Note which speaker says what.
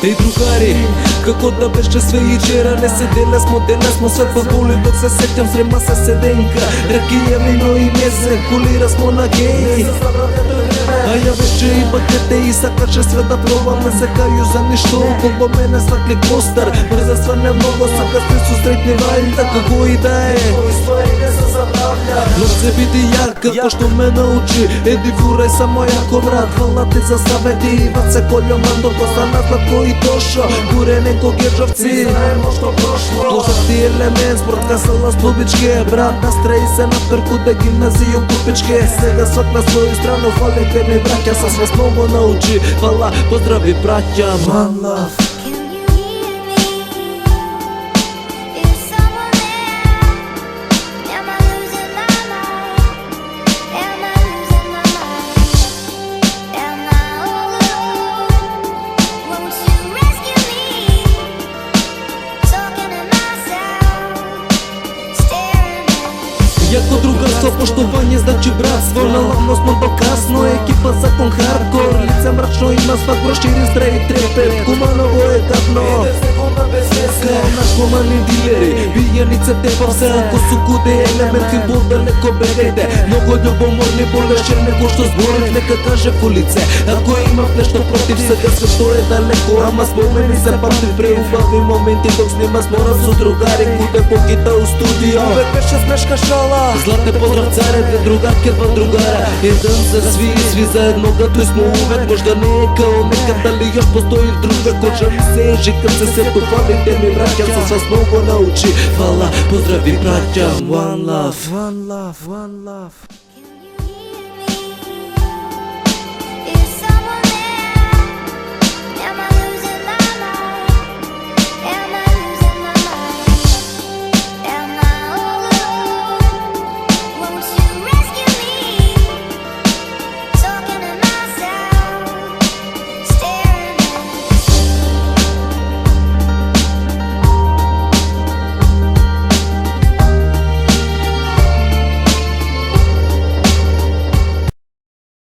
Speaker 1: Еј другари, како да беше све и вчера. Не се денес смо свет па боли док се сетјам срема се седенка. Ракија, вино и месе, кулира смо на геј. А ја беше и бакете и сакаше све да пробам. Не се кају за ништо, колко мене сваклик постар. Брза сване много, сака се сусретни вајнта, како и да е. Но се биди јак, како што ме научи. Еди вурай само јако брат, хвала ти за савети. Ват се колјо мандо, постана сладко и тошо. Куренен ко гержовци, знаемо што прошло. Тозак ти елемент, спортка са ластовичке. Брат, настреи се на трку да гимназију купичке. Сега свак на своју страну, фалите ми браќа, са све много научи. Хвала, поздрави браќа, one love. Јако друга со поштовање, значи братство. На лавно смо доказно, екипа закон хардкор. Лице мрачно има свак проширен стрейт трепет. Куманово е гадно, као наркомани дилери. Бијаница те павсе, ако су куде елемент им далеко бегајте. Много љубоморни болеше него што зборив, нека каже по лице. Ако имав нешто против сега се што е далеко, ама спомени се памтив преубави моменти док снима сморав со другари куде покита у студио. Овек беше смешка шала. Злате поздрав царе, две другарке, два другара. Еден за сви заедно гатој смо увек. Можда не е као некад, дали још постои друга коча ми се ежи кад се сету палите ми браќа. Со свас много научи, хвала, поздрави браќа, one love, one love, one love.